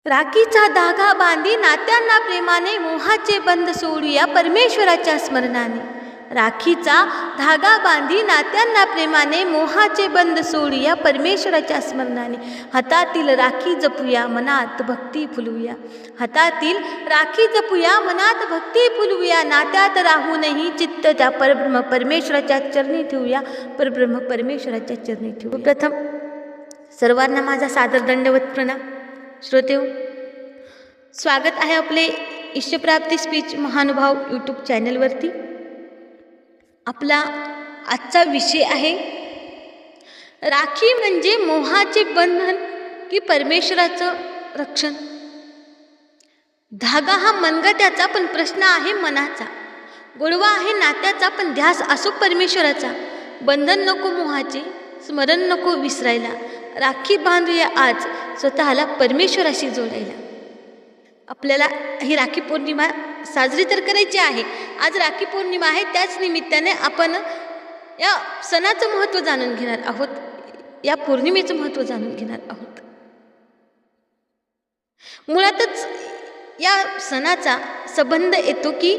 राखीचा धागा बांधी नात्यांना प्रेमाने मोहाचे बंध सोडूया परमेश्वराच्या स्मरणाने. राखीचा धागा बांधी नात्यांना प्रेमाने मोहाचे बंध सोडूया परमेश्वराच्या स्मरणाने. हातातील राखी जपूया मनात भक्ती फुलवूया. हातातील राखी जपूया मनात भक्ती फुलवूया. नात्यात राहूनही चित्त त्या परब्रह्म परमेश्वराच्या चरणी ठेवूया. परब्रह्म परमेश्वराच्या चरणी ठेवू. प्रथम सर्वांना माझा सादर दंडवत प्रणाम. श्रोतेहो, स्वागत आहे आपले इष्टप्राप्ती स्पीच महानुभाव यूट्यूब चॅनलवरती. आपला आजचा विषय आहे राखी म्हणजे मोहाचे बंधन की परमेश्वराचं रक्षण. धागा हा मनगट्याचा पण प्रश्न आहे मनाचा. गोडवा आहे नात्याचा पण ध्यास असो परमेश्वराचा. बंधन नको मोहाचे, स्मरण नको विसरायला. राखी बांधूया आज स्वतःला परमेश्वराशी जोडायला. आपल्याला ही राखी पौर्णिमा साजरी तर करायची आहे. आज राखी पौर्णिमा आहे, त्याच निमित्ताने आपण या सणाचं महत्त्व जाणून घेणार आहोत. या पौर्णिमेचं महत्त्व जाणून घेणार आहोत. मुळातच या सणाचा संबंध येतो की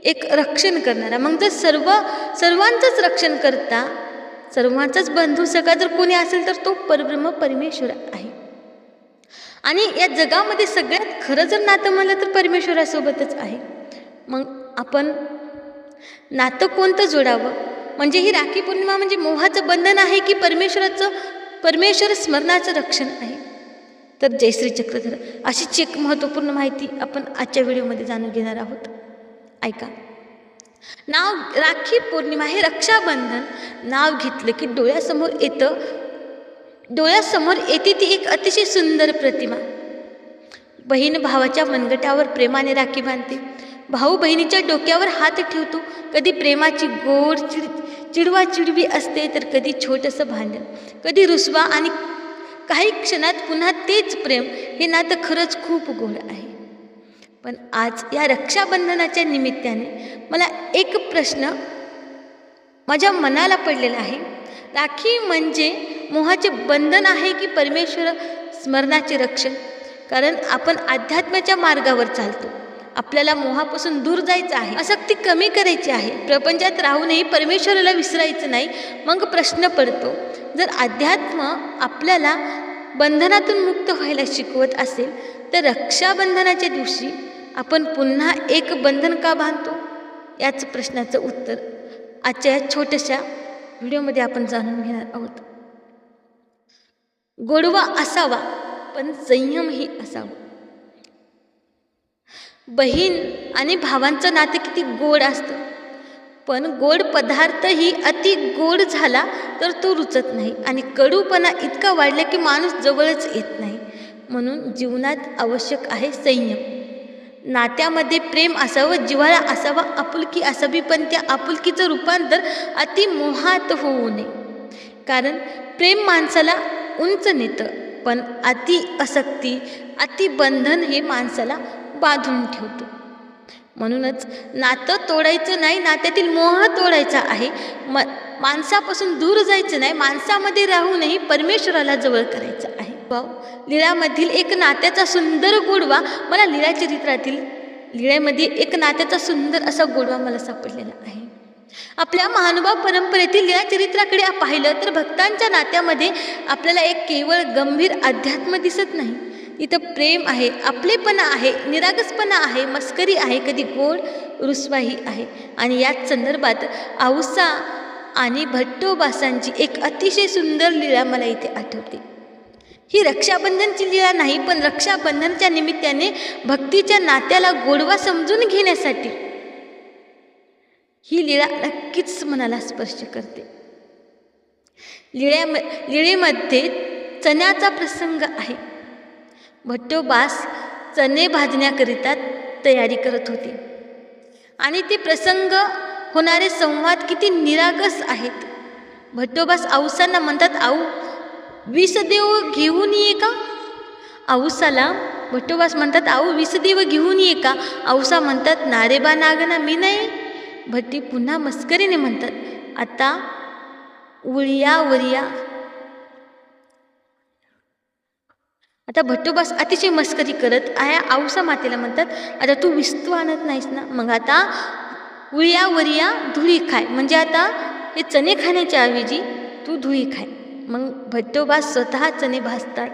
एक रक्षण करणारा. मग जर सर्वांचंच रक्षण करता, सर्वांचाच बंधू सखा जर कोणी असेल तर तो परब्रह्म परमेश्वर आहे. आणि या जगामध्ये सगळ्यात खरं जर नातं म्हणलं तर परमेश्वरासोबतच आहे. मग आपण नातं कोणतं जोडावं? म्हणजे ही राखी पौर्णिमा म्हणजे मोहाचं बंधन आहे की परमेश्वर स्मरणाचं रक्षण आहे? तर जयश्री चक्रधर अशीच एक महत्त्वपूर्ण माहिती आपण आजच्या व्हिडिओमध्ये जाणून घेणार आहोत. ऐका. नाव राखी पौर्णिमा हे रक्षाबंधन नाव घेतलं की डोळ्यासमोर येते ती एक अतिशय सुंदर प्रतिमा. बहीण भावाच्या मनगटावर प्रेमाने राखी बांधते. भाऊ बहिणीच्या डोक्यावर हात ठेवतो. कधी प्रेमाची गोड चिडवाचिडवी असते, तर कधी छोटंसं भांडण, कधी रुसवा, आणि काही क्षणात पुन्हा तेच प्रेम. हे नातं खरंच खूप गोड आहे. पण आज या रक्षाबंधनाच्या निमित्ताने मला एक प्रश्न माझ्या मनाला पडलेला आहे. राखी म्हणजे मोहाचे बंधन आहे की परमेश्वर स्मरणाचे रक्षण? कारण आपण अध्यात्माच्या मार्गावर चालतो. आपल्याला मोहापासून दूर जायचं आहे, आसक्ती कमी करायची आहे, प्रपंचात राहूनही परमेश्वराला विसरायचं नाही. मग प्रश्न पडतो, जर अध्यात्म आपल्याला बंधनातून मुक्त व्हायला शिकवत असेल तर रक्षाबंधनाच्या दिवशी आपण पुन्हा एक बंधन का बांधतो? याच प्रश्नाचं उत्तर आजच्या या छोट्याशा व्हिडिओमध्ये आपण जाणून घेणार आहोत. गोडवा असावा पण संयमही असावा. बहीण आणि भावांचं नातं किती गोड असतं, पण गोड पदार्थही अति गोड झाला तर तो रुचत नाही, आणि कडूपणा इतका वाढला की माणूस जवळच येत नाही. म्हणून जीवनात आवश्यक आहे संयम. नात्यामध्ये प्रेम असावं, जिव्हाळा असावा, आपुलकी असावी, पण त्या आपुलकीचं रूपांतर अति मोहात होऊ नये. कारण प्रेम माणसाला उंच नेतं, पण अति आसक्ती, अति बंधन हे माणसाला बांधून ठेवतो. म्हणूनच नातं तोडायचं नाही, नात्यातील मोह तोडायचा आहे. माणसापासून दूर जायचं नाही, माणसामध्ये राहूनही परमेश्वराला जवळ करायचं आहे. लीळामधील एक नात्याचा सुंदर गोडवा मला लीळेमध्ये एक नात्याचा सुंदर असा गोडवा मला सापडलेला आहे. आपल्या महानुभाव परंपरेतील लीळा चरित्राकडे पाहिलं तर भक्तांच्या नात्यामध्ये आपल्याला एक केवळ गंभीर अध्यात्म दिसत नाही. इथं प्रेम आहे, आपलेपणा आहे, निरागसपणा आहे, मस्करी आहे, कधी गोड रुसवाही आहे. आणि याच संदर्भात औसा आणि भट्टोबासांची एक अतिशय सुंदर लीळा मला इथे आठवते. ही रक्षाबंधनची लीळा नाही, पण रक्षाबंधनच्या निमित्ताने भक्तीच्या नात्याला गोडवा समजून घेण्यासाठी ही लीळा नक्कीच मनाला स्पर्श करते. लीळेमध्ये चण्याचा प्रसंग आहे. भट्टोबास चणे भाजण्याकरिता तयारी करत होते, आणि ते प्रसंग होणारे संवाद किती निरागस आहेत. भट्टोबास औसांना म्हणतात, आऊ विषदेव घेऊन ये का? औसाला भट्टोबास म्हणतात, आऊ विषदेव घेऊन ये का? औसा म्हणतात, नारेबा नागना मी नाही. भट्टी पुन्हा मस्करीने म्हणतात, आता उळ्या वरिया आता भट्टोबास अतिशय मस्करी करत औसा मातेला म्हणतात, आता तू विस्तू आणत नाहीस ना, मग आता उळ्या वरिया धुळी खाय, म्हणजे आता हे चणे खाण्याच्या ऐवजी तू धुळी खाय. मग भट्टोबा स्वतः चणे भाजतात,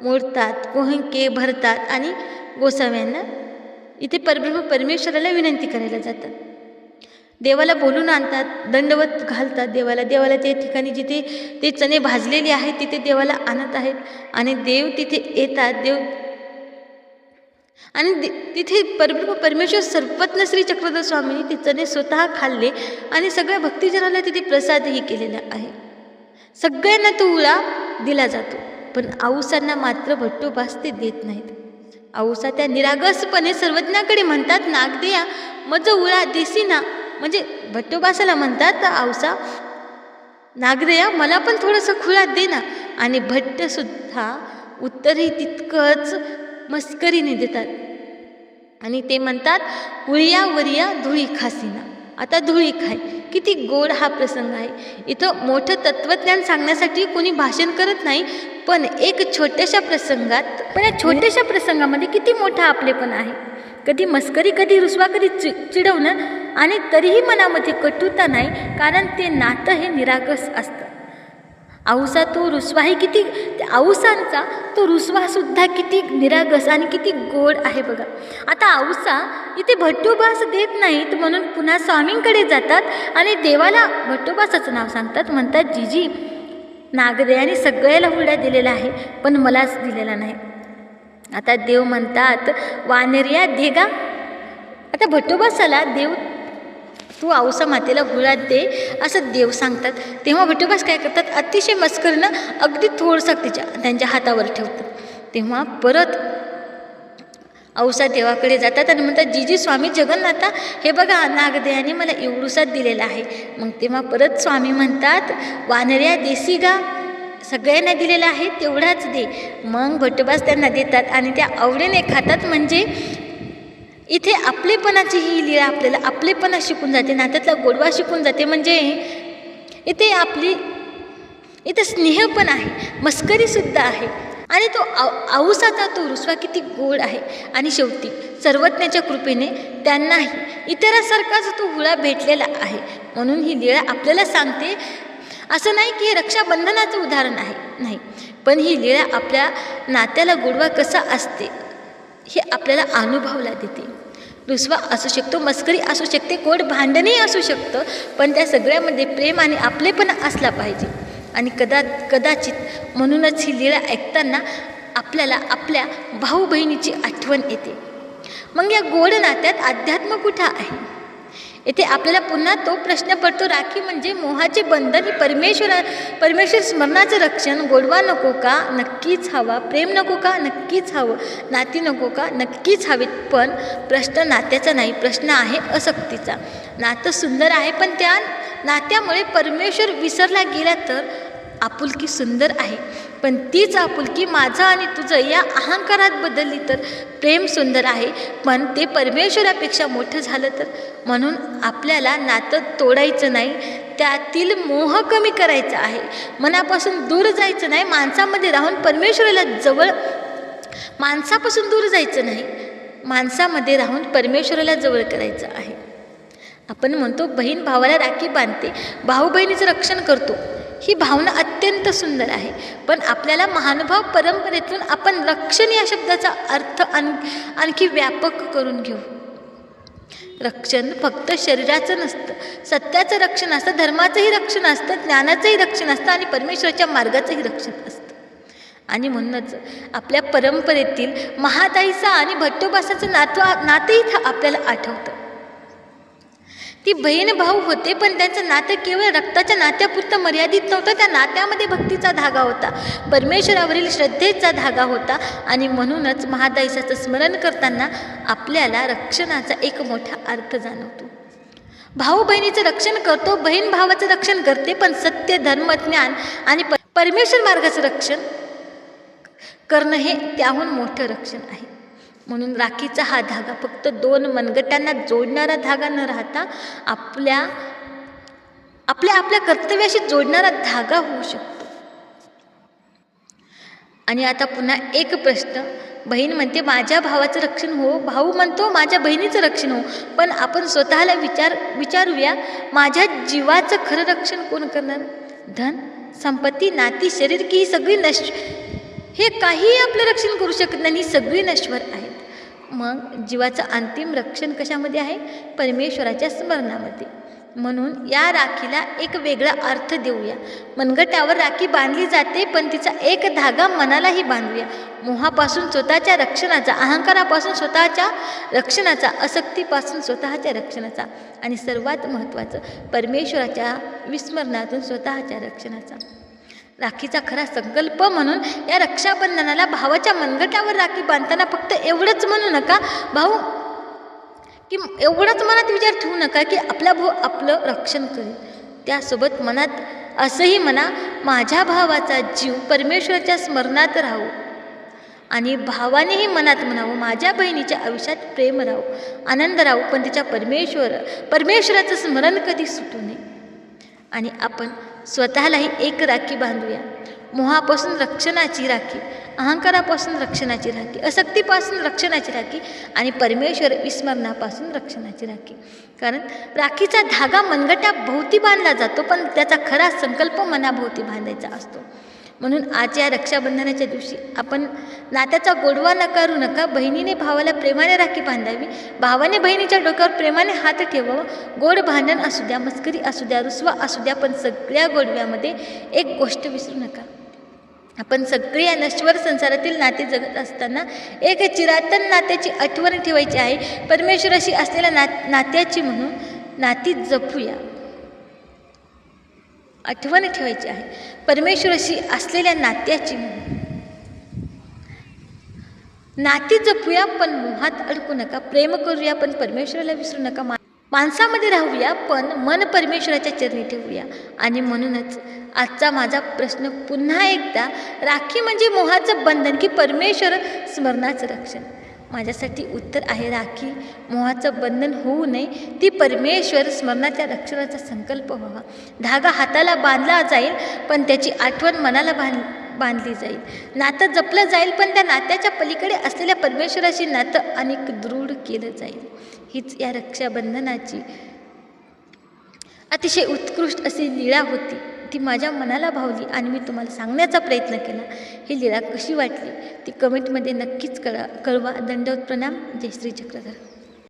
मोडतात, कोहंके भरतात आणि गोसाव्यांना इथे परब्रह्म परमेश्वराला विनंती करायला जातात. देवाला बोलून आणतात, दंडवत घालतात देवाला. देवाला त्या ठिकाणी जिथे ते चणे भाजलेले आहेत तिथे देवाला आणत आहेत आणि देव तिथे येतात. देव आणि तिथे परब्रह्म परमेश्वर सर्वज्ञ श्री चक्रधर स्वामींनी ते चणे स्वतः खाल्ले आणि सगळ्या भक्तिजनाला तिथे प्रसादही केलेला आहे. सगळ्यांना तो उळा दिला जातो, पण औसांना मात्र भट्टोबास ते देत नाहीत. औसा त्या निरागसपणे सर्वज्ञाकडे म्हणतात, नागदेया मज उळा देसी ना, म्हणजे भट्टोबासाला म्हणतात औसा, नागदेया मला पण थोडंसं खुळा दे ना. आणि भट्टसुद्धा उत्तरही तितकंच मस्करीने देतात आणि ते म्हणतात, उळिया वरिया धुळी खासीना, आता धुळी खाय. किती गोड हा प्रसंग आहे. इथं मोठं तत्त्वज्ञान सांगण्यासाठी कोणी भाषण करत नाही, पण एक छोट्याशा प्रसंगात, पण या छोट्याशा प्रसंगामध्ये किती मोठा आपलेपण आहे. कधी मस्करी, कधी रुसवा, कधी चिडवणं, आणि तरीही मनामध्ये कटुता नाही, कारण ते नातं हे निरागस असतं. औसा तो रुसवाही किती, औसांचा तो रुसवासुद्धा किती निरागस आणि किती गोड आहे बघा. आता औसा इथे भट्टोबास देत नाहीत म्हणून पुन्हा स्वामींकडे जातात आणि देवाला भट्टोबासाचं नाव सांगतात. म्हणतात, जीजी नागदेयाने सगळ्याला हुरडा दिलेला आहे, पण मलाच दिलेला नाही. आता देव म्हणतात, वानरिया देगा. आता भट्टोबासाला देव, तू औसा मातेला हुरडा दे असं देव सांगतात. तेव्हा भट्टोबास काय करतात, अतिशय मस्करीनं अगदी थोडंसं त्यांच्या हातावर ठेवतात. तेव्हा परत औसा देवाकडे जातात आणि म्हणतात, जीजी स्वामी जगन्नाथा, हे बघा नागदेयाने मला एवढूसाच दिलेला आहे. मग तेव्हा परत स्वामी म्हणतात, वानऱ्या देसी गा, सगळ्यांना दिलेला आहे तेवढाच दे. मग भट्टोबास त्यांना देतात आणि त्या आवडीने खातात. म्हणजे इथे आपलेपणाची ही लीळा आपल्याला आपलेपणा शिकून जाते, नात्यातला गोडवा शिकून जाते. म्हणजे इथे स्नेह पण आहे, मस्करीसुद्धा आहे आणि तो औसाचा तो रुसवा किती गोड आहे. आणि शेवटी सर्वज्ञाच्या कृपेने त्यांनाही इतरांसारखाच तो हुळा भेटलेला आहे. म्हणून ही लीळा आपल्याला सांगते. असं नाही की हे रक्षाबंधनाचं उदाहरण आहे, नाही, पण ही लीळा आपल्या नात्याला गोडवा कसा असते हे आपल्याला अनुभवला देते. रुसवा असू शकतो, मस्करी असू शकते, गोड भांडणही असू शकतं, पण त्या सगळ्यामध्ये प्रेम आणि आपलेपणा असला पाहिजे. आणि कदाचित म्हणूनच ही लीळा ऐकताना आपल्याला आपल्या भाऊ बहिणीची आठवण येते. मग या गोड नात्यात अध्यात्म कुठं आहे? येथे आपल्याला पुन्हा तो प्रश्न पडतो, राखी म्हणजे मोहाचे बंधन. परमेश्वर स्मरणाचं रक्षण. गोडवा नको का? नक्कीच हवा. प्रेम नको का? नक्कीच हवं. नाती नको का? नक्कीच हवीत. पण प्रश्न नात्याचा नाही, प्रश्न आहे असक्तीचा. नातं सुंदर आहे, पण त्या नात्यामुळे परमेश्वर विसरला गेला तर आपुलकी सुंदर आहे, पण तीच आपुलकी माझं आणि तुझं या अहंकारात बदलली तर प्रेम सुंदर आहे, पण ते परमेश्वरापेक्षा मोठं झालं तर. म्हणून आपल्याला नातं तोडायचं नाही, त्यातील मोह कमी करायचा आहे. मनापासून दूर जायचं नाही, माणसामध्ये राहून परमेश्वराला जवळ, माणसापासून दूर जायचं नाही, माणसामध्ये राहून परमेश्वराला जवळ करायचं आहे. आपण म्हणतो बहीण भावाला राखी बांधते, भाऊ बहिणीचं रक्षण करतो. ही भावना अत्यंत सुंदर आहे, पण आपल्याला महानुभाव परंपरेतून आपण रक्षण या शब्दाचा अर्थ आणखी व्यापक करून घेऊ. रक्षण फक्त शरीराचं नसतं, सत्याचं रक्षण असतं, धर्माचंही रक्षण असतं, ज्ञानाचंही रक्षण असतं आणि परमेश्वराच्या मार्गाचंही रक्षण असतं. आणि म्हणूनच आपल्या परंपरेतील महाताईचा आणि भट्टोबासाचं नातंही आपल्याला आठवतं. ती बहीण भाऊ होते, पण त्यांचं नातं केवळ रक्ताच्या नात्यापुरतं मर्यादित नव्हतं. त्या नात्यामध्ये भक्तीचा धागा होता, परमेश्वरावरील श्रद्धेचा धागा होता. आणि म्हणूनच महाताईचं स्मरण करताना आपल्याला रक्षणाचा एक मोठा अर्थ जाणवतो. भाऊ बहिणीचं रक्षण करतो, बहीण भावाचं रक्षण करते, पण सत्य, धर्म, ज्ञान आणि परमेश्वर मार्गाचं रक्षण करणं हे त्याहून मोठं रक्षण आहे. म्हणून राखीचा हा धागा फक्त दोन मनगटांना जोडणारा धागा न राहता आपल्या कर्तव्याशी जोडणारा धागा होऊ शकतो. आणि आता पुन्हा एक प्रश्न. बहीण म्हणते माझ्या भावाचं रक्षण हो, भाऊ म्हणतो माझ्या बहिणीचं रक्षण हो. पण आपण स्वतःला विचारूया, माझ्या जीवाचं खरं रक्षण कोण करणार? धन, संपत्ती, नाती, शरीर की ही सगळी हे काहीही आपलं रक्षण करू शकत नाही, ही सगळी नश्वर आहेत. मग जीवाचं अंतिम रक्षण कशामध्ये आहे? परमेश्वराच्या स्मरणामध्ये. म्हणून या राखीला एक वेगळा अर्थ देऊया. मनगटावर राखी बांधली जाते, पण तिचा एक धागा मनालाही बांधूया. मोहापासून स्वतःच्या रक्षणाचा, अहंकारापासून स्वतःच्या रक्षणाचा, आसक्तीपासून स्वतःच्या रक्षणाचा आणि सर्वात महत्त्वाचं परमेश्वराच्या विस्मरणातून स्वतःच्या रक्षणाचा. राखीचा खरा संकल्प म्हणून या रक्षाबंधनाला भावाच्या मनगटावर राखी बांधताना फक्त एवढंच म्हणू नका भाऊ, की एवढंच मनात विचार ठेवू नका की आपला भाऊ आपलं रक्षण करेल. त्यासोबत मनात असंही म्हणा, माझ्या भावाचा जीव परमेश्वराच्या स्मरणात राहू. आणि भावानेही मनात म्हणावं, माझ्या बहिणीच्या आयुष्यात प्रेम राहू, आनंद राहू, पण तिच्या परमेश्वराचं स्मरण कधी सुटू नये. आणि आपण स्वतःलाही एक राखी बांधूया. मोहापासून रक्षणाची राखी, अहंकारापासून रक्षणाची राखी, आसक्तीपासून रक्षणाची राखी आणि परमेश्वर विस्मरणापासून रक्षणाची राखी. कारण राखीचा धागा मनगटाभोवती बांधला जातो, पण त्याचा खरा संकल्प मनाभोवती बांधायचा असतो. म्हणून आज या रक्षाबंधनाच्या दिवशी आपण नात्याचा गोडवा नकारू नका. बहिणीने भावाला प्रेमाने राखी बांधावी, भावाने बहिणीच्या डोक्यावर प्रेमाने हात ठेवावं. गोड भांडण असू द्या, मस्करी असू द्या, रुसवा असू द्या, पण सगळ्या गोडव्यामध्ये एक गोष्ट विसरू नका. आपण सगळे या नश्वर संसारातील नाते जगत असताना एक चिरातन नात्याची आठवण ठेवायची आहे. परमेश्वराशी असलेल्या नात्याची म्हणून नाती जपूया. आठवण ठेवायची आहे परमेश्वराशी असलेल्या नात्याची म्हणून. नाती जपूया, पण मोहात अडकू नका. प्रेम करूया, पण परमेश्वराला विसरू नका. माणसामध्ये राहूया, पण मन परमेश्वराच्या चरणी ठेवूया. आणि म्हणूनच आजचा माझा प्रश्न पुन्हा एकदा, राखी म्हणजे मोहाचं बंधन की परमेश्वर स्मरणाचं रक्षण? माझ्यासाठी उत्तर आहे राखी मोहाचं बंधन होऊ नये, ती परमेश्वर स्मरणाच्या रक्षणाचा संकल्प व्हावा. धागा हाताला बांधला जाईल, पण त्याची आठवण मनाला बांधली जाईल. नातं जपलं जाईल, पण त्या नात्याच्या पलीकडे असलेल्या परमेश्वराशी नातं अनेक दृढ केलं जाईल. हीच या रक्षाबंधनाची अतिशय उत्कृष्ट अशी लीळा होती. ती माझ्या मनाला भावली आणि मी तुम्हाला सांगण्याचा प्रयत्न केला. ही लीळा कशी वाटली ती कमेंटमध्ये नक्कीच कळवा. दंडवत प्रणाम. जय श्री चक्रधर.